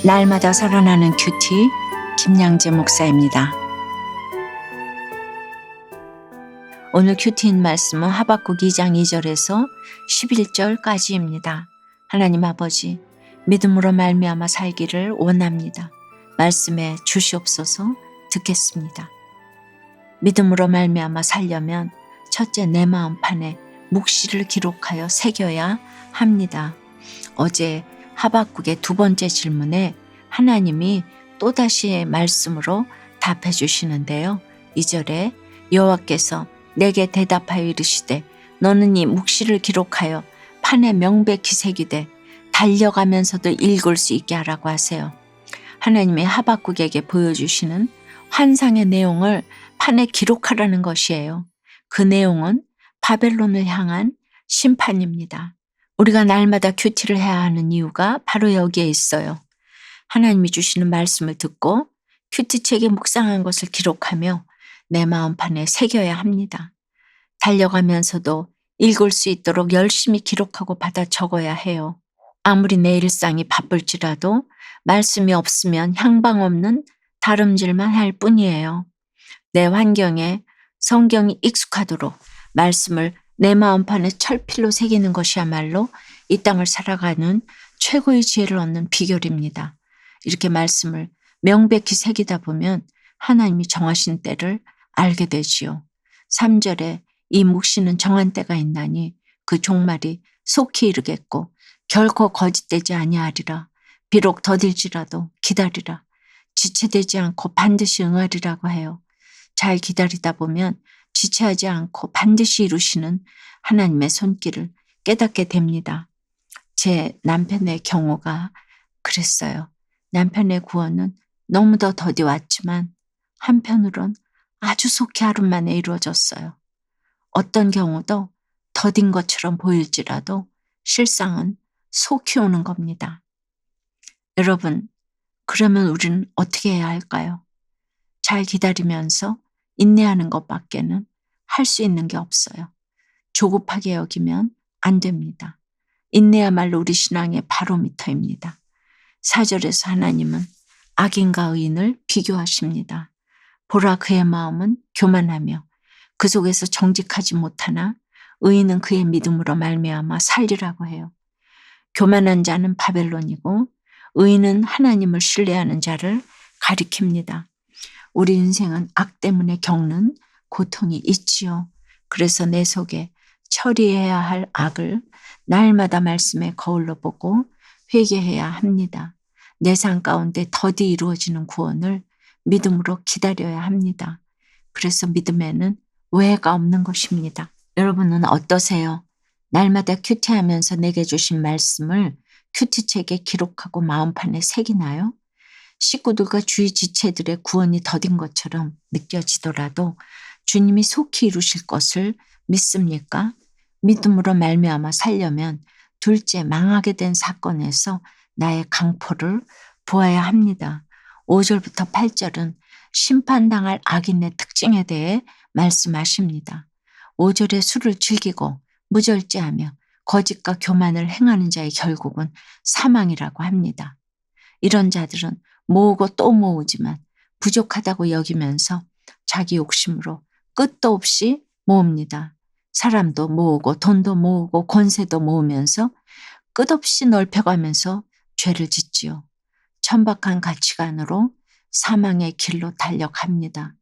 날마다 살아나는 큐티 김양재 목사입니다. 오늘 큐티인 말씀은 하박국 2장 2절에서 11절까지입니다. 하나님 아버지, 믿음으로 말미암아 살기를 원합니다. 말씀에 주시옵소서. 듣겠습니다. 믿음으로 말미암아 살려면 첫째, 내 마음판에 묵시를 기록하여 새겨야 합니다. 어제 하박국의 두 번째 질문에 하나님이 또다시 말씀으로 답해 주시는데요. 2절에 여호와께서 내게 대답하여 이르시되 너는 이 묵시를 기록하여 판에 명백히 새기되 달려가면서도 읽을 수 있게 하라고 하세요. 하나님이 하박국에게 보여주시는 환상의 내용을 판에 기록하라는 것이에요. 그 내용은 바벨론을 향한 심판입니다. 우리가 날마다 큐티를 해야 하는 이유가 바로 여기에 있어요. 하나님이 주시는 말씀을 듣고 큐티책에 묵상한 것을 기록하며 내 마음판에 새겨야 합니다. 달려가면서도 읽을 수 있도록 열심히 기록하고 받아 적어야 해요. 아무리 내 일상이 바쁠지라도 말씀이 없으면 향방 없는 다름질만 할 뿐이에요. 내 환경에 성경이 익숙하도록 말씀을 내 마음판에 철필로 새기는 것이야말로 이 땅을 살아가는 최고의 지혜를 얻는 비결입니다. 이렇게 말씀을 명백히 새기다 보면 하나님이 정하신 때를 알게 되지요. 3절에 이 묵시는 정한 때가 있나니 그 종말이 속히 이르겠고 결코 거짓되지 아니하리라. 비록 더딜지라도 기다리라. 지체되지 않고 반드시 응하리라고 해요. 잘 기다리다 보면 지체하지 않고 반드시 이루시는 하나님의 손길을 깨닫게 됩니다. 제 남편의 경우가 그랬어요. 남편의 구원은 너무도 더디 왔지만 한편으론 아주 속히 하루 만에 이루어졌어요. 어떤 경우도 더딘 것처럼 보일지라도 실상은 속히 오는 겁니다. 여러분, 그러면 우리는 어떻게 해야 할까요? 잘 기다리면서 인내하는 것밖에는 할 수 있는 게 없어요. 조급하게 여기면 안 됩니다. 인내야말로 우리 신앙의 바로미터입니다. 4절에서 하나님은 악인과 의인을 비교하십니다. 보라, 그의 마음은 교만하며 그 속에서 정직하지 못하나 의인은 그의 믿음으로 말미암아 살리라고 해요. 교만한 자는 바벨론이고 의인은 하나님을 신뢰하는 자를 가리킵니다. 우리 인생은 악 때문에 겪는 고통이 있지요. 그래서 내 속에 처리해야 할 악을 날마다 말씀의 거울로 보고 회개해야 합니다. 내 삶 가운데 더디 이루어지는 구원을 믿음으로 기다려야 합니다. 그래서 믿음에는 오해가 없는 것입니다. 여러분은 어떠세요? 날마다 큐티하면서 내게 주신 말씀을 큐티책에 기록하고 마음판에 새기나요? 식구들과 주위 지체들의 구원이 더딘 것처럼 느껴지더라도 주님이 속히 이루실 것을 믿습니까? 믿음으로 말미암아 살려면 둘째, 망하게 된 사건에서 나의 강포를 보아야 합니다. 5절부터 8절은 심판당할 악인의 특징에 대해 말씀하십니다. 5절에 술을 즐기고 무절제하며 거짓과 교만을 행하는 자의 결국은 사망이라고 합니다. 이런 자들은 모으고 또 모으지만 부족하다고 여기면서 자기 욕심으로 끝도 없이 모읍니다. 사람도 모으고 돈도 모으고 권세도 모으면서 끝없이 넓혀가면서 죄를 짓지요. 천박한 가치관으로 사망의 길로 달려갑니다.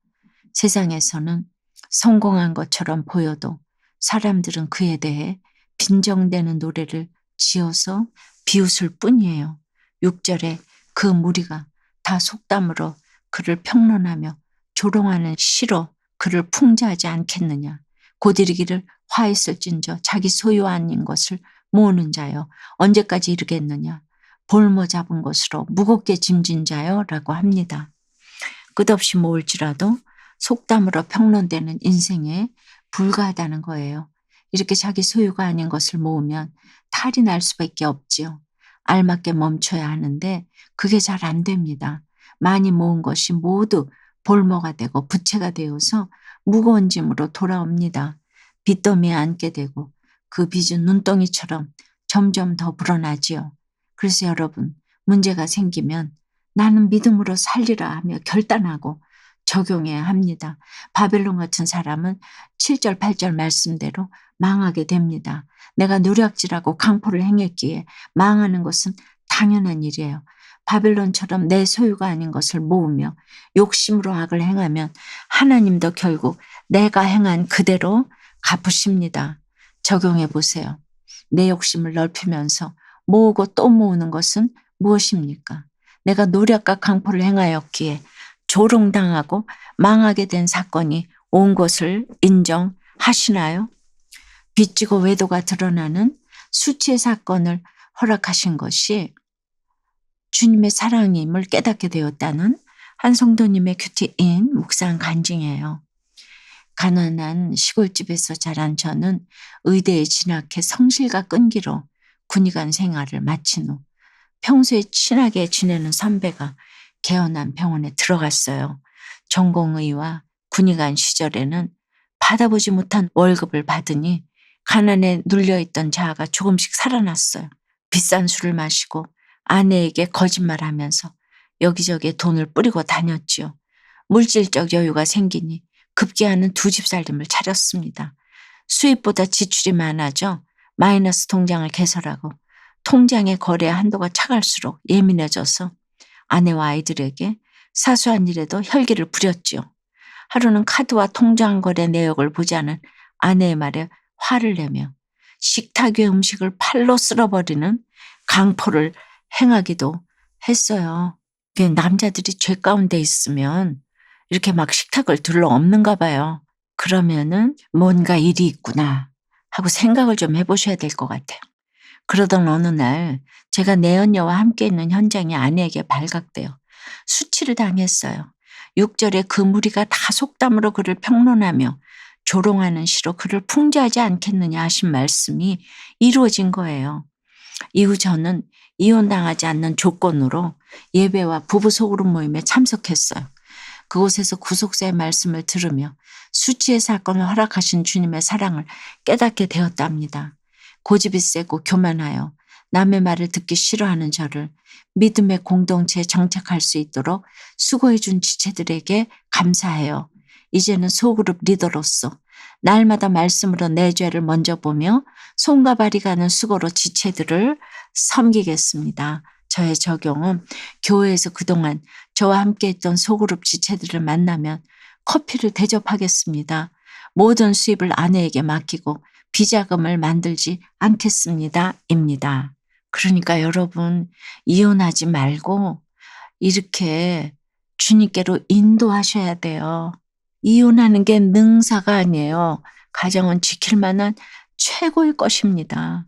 세상에서는 성공한 것처럼 보여도 사람들은 그에 대해 빈정대는 노래를 지어서 비웃을 뿐이에요. 6절에 그 무리가 다 속담으로 그를 평론하며 조롱하는 시로 그를 풍자하지 않겠느냐. 곧 이르기를 화했을진저 자기 소유 아닌 것을 모으는 자여 언제까지 이르겠느냐. 볼모 잡은 것으로 무겁게 짐진 자여 라고 합니다. 끝없이 모을지라도 속담으로 평론되는 인생에 불과하다는 거예요. 이렇게 자기 소유가 아닌 것을 모으면 탈이 날 수밖에 없지요. 알맞게 멈춰야 하는데 그게 잘 안 됩니다. 많이 모은 것이 모두 볼모가 되고 부채가 되어서 무거운 짐으로 돌아옵니다. 빚더미에 앉게 되고 그 빚은 눈덩이처럼 점점 더 불어나지요. 그래서 여러분, 문제가 생기면 나는 믿음으로 살리라 하며 결단하고 적용해야 합니다. 바벨론 같은 사람은 7절, 8절 말씀대로 망하게 됩니다. 내가 노략질하고 강포를 행했기에 망하는 것은 당연한 일이에요. 바벨론처럼 내 소유가 아닌 것을 모으며 욕심으로 악을 행하면 하나님도 결국 내가 행한 그대로 갚으십니다. 적용해 보세요. 내 욕심을 넓히면서 모으고 또 모으는 것은 무엇입니까? 내가 노략과 강포를 행하였기에 조롱당하고 망하게 된 사건이 온 것을 인정하시나요? 빚지고 외도가 드러나는 수치의 사건을 허락하신 것이 주님의 사랑임을 깨닫게 되었다는 한 성도님의 큐티인 묵상 간증이에요. 가난한 시골집에서 자란 저는 의대에 진학해 성실과 끈기로 군의관 생활을 마친 후 평소에 친하게 지내는 선배가 개원한 병원에 들어갔어요. 전공의와 군의관 시절에는 받아보지 못한 월급을 받으니 가난에 눌려있던 자아가 조금씩 살아났어요. 비싼 술을 마시고 아내에게 거짓말하면서 여기저기에 돈을 뿌리고 다녔지요. 물질적 여유가 생기니 급기야는 두 집 살림을 차렸습니다. 수입보다 지출이 많아져 마이너스 통장을 개설하고 통장의 거래 한도가 차갈수록 예민해져서 아내와 아이들에게 사소한 일에도 혈기를 부렸지요. 하루는 카드와 통장 거래 내역을 보지 않은 아내의 말에 화를 내며 식탁 위 음식을 팔로 쓸어버리는 강포를 행하기도 했어요. 남자들이 죄 가운데 있으면 이렇게 막 식탁을 둘러엎는가 봐요. 그러면은 뭔가 일이 있구나 하고 생각을 좀 해보셔야 될 것 같아요. 그러던 어느 날 제가 내연녀와 함께 있는 현장에 아내에게 발각되어 수치를 당했어요. 6절에 그 무리가 다 속담으로 그를 평론하며 조롱하는 시로 그를 풍자하지 않겠느냐 하신 말씀이 이루어진 거예요. 이후 저는 이혼당하지 않는 조건으로 예배와 부부 소그룹 모임에 참석했어요. 그곳에서 구속사의 말씀을 들으며 수치의 사건을 허락하신 주님의 사랑을 깨닫게 되었답니다. 고집이 세고 교만하여 남의 말을 듣기 싫어하는 저를 믿음의 공동체에 정착할 수 있도록 수고해 준 지체들에게 감사해요. 이제는 소그룹 리더로서 날마다 말씀으로 내 죄를 먼저 보며 손과 발이 가는 수고로 지체들을 섬기겠습니다. 저의 적용은 교회에서 그동안 저와 함께 했던 소그룹 지체들을 만나면 커피를 대접하겠습니다. 모든 수입을 아내에게 맡기고 비자금을 만들지 않겠습니다. 입니다. 그러니까 여러분 이혼하지 말고 이렇게 주님께로 인도하셔야 돼요. 이혼하는 게 능사가 아니에요. 가정은 지킬 만한 최고의 것입니다.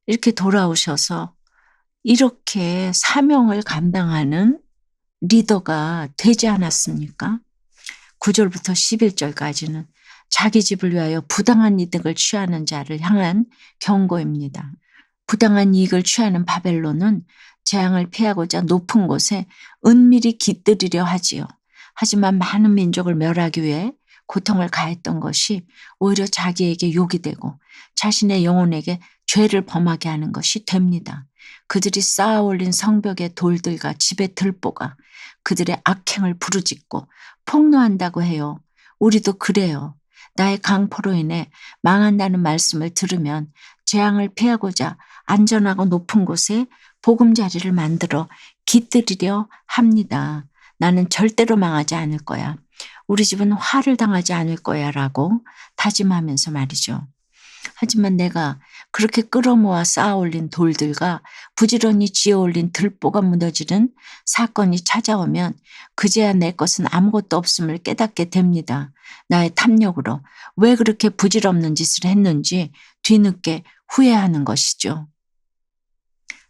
이렇게 돌아오셔서 이렇게 사명을 감당하는 리더가 되지 않았습니까? 9절부터 11절까지는 자기 집을 위하여 부당한 이득을 취하는 자를 향한 경고입니다. 부당한 이익을 취하는 바벨론은 재앙을 피하고자 높은 곳에 은밀히 깃들이려 하지요. 하지만 많은 민족을 멸하기 위해 고통을 가했던 것이 오히려 자기에게 욕이 되고 자신의 영혼에게 죄를 범하게 하는 것이 됩니다. 그들이 쌓아 올린 성벽의 돌들과 집의 들보가 그들의 악행을 부르짖고 폭로한다고 해요. 우리도 그래요. 나의 강포로 인해 망한다는 말씀을 들으면 재앙을 피하고자 안전하고 높은 곳에 보금자리를 만들어 깃들이려 합니다. 나는 절대로 망하지 않을 거야. 우리 집은 화를 당하지 않을 거야 라고 다짐하면서 말이죠. 하지만 내가 그렇게 끌어모아 쌓아올린 돌들과 부지런히 지어올린 들보가 무너지는 사건이 찾아오면 그제야 내 것은 아무것도 없음을 깨닫게 됩니다. 나의 탐욕으로 왜 그렇게 부질없는 짓을 했는지 뒤늦게 후회하는 것이죠.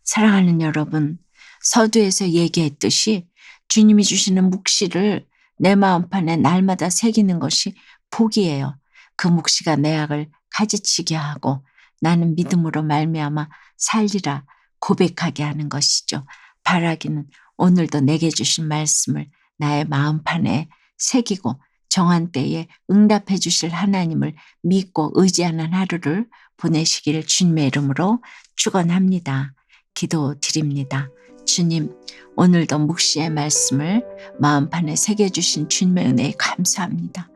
사랑하는 여러분, 서두에서 얘기했듯이 주님이 주시는 묵시를 내 마음판에 날마다 새기는 것이 복이에요. 그 묵시가 내 악을 가지치게 하고 나는 믿음으로 말미암아 살리라 고백하게 하는 것이죠. 바라기는 오늘도 내게 주신 말씀을 나의 마음판에 새기고 정한 때에 응답해 주실 하나님을 믿고 의지하는 하루를 보내시기를 주님의 이름으로 축원합니다. 기도드립니다. 주님, 오늘도 묵시의 말씀을 마음판에 새겨주신 주님의 은혜에 감사합니다.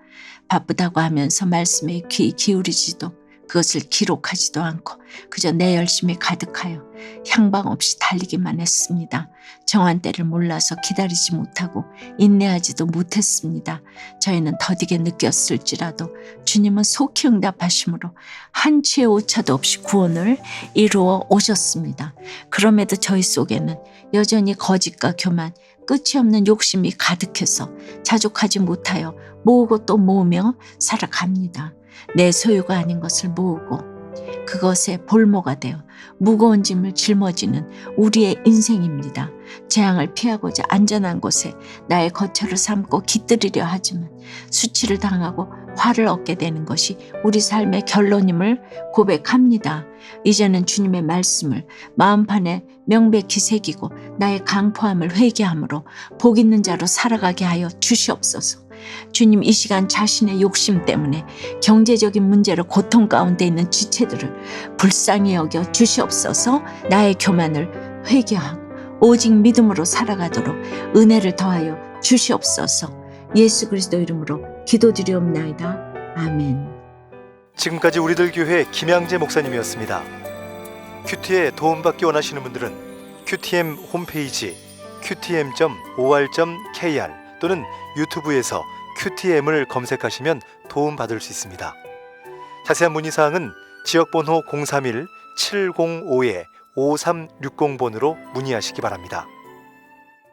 바쁘다고 하면서 말씀에 귀 기울이지도 그것을 기록하지도 않고 그저 내 열심이 가득하여 향방 없이 달리기만 했습니다. 정한 때를 몰라서 기다리지 못하고 인내하지도 못했습니다. 저희는 더디게 느꼈을지라도 주님은 속히 응답하심으로 한 치의 오차도 없이 구원을 이루어 오셨습니다. 그럼에도 저희 속에는 여전히 거짓과 교만, 끝이 없는 욕심이 가득해서 자족하지 못하여 모으고 또 모으며 살아갑니다. 내 소유가 아닌 것을 모으고 그것에 볼모가 되어 무거운 짐을 짊어지는 우리의 인생입니다. 재앙을 피하고자 안전한 곳에 나의 거처를 삼고 깃들이려 하지만 수치를 당하고 화를 얻게 되는 것이 우리 삶의 결론임을 고백합니다. 이제는 주님의 말씀을 마음판에 명백히 새기고 나의 강포함을 회개함으로 복 있는 자로 살아가게 하여 주시옵소서. 주님, 이 시간 자신의 욕심 때문에 경제적인 문제로 고통 가운데 있는 지체들을 불쌍히 여겨 주시옵소서. 나의 교만을 회개하고 오직 믿음으로 살아가도록 은혜를 더하여 주시옵소서. 예수 그리스도 이름으로 기도드리옵나이다. 아멘. 지금까지 우리들 교회 김양재 목사님이었습니다. 큐티에 도움받기 원하시는 분들은 QTM 홈페이지 qtm.or.kr 또는 유튜브에서 QTM을 검색하시면 도움받을 수 있습니다. 자세한 문의사항은 지역번호 031-705-5360번으로 문의하시기 바랍니다.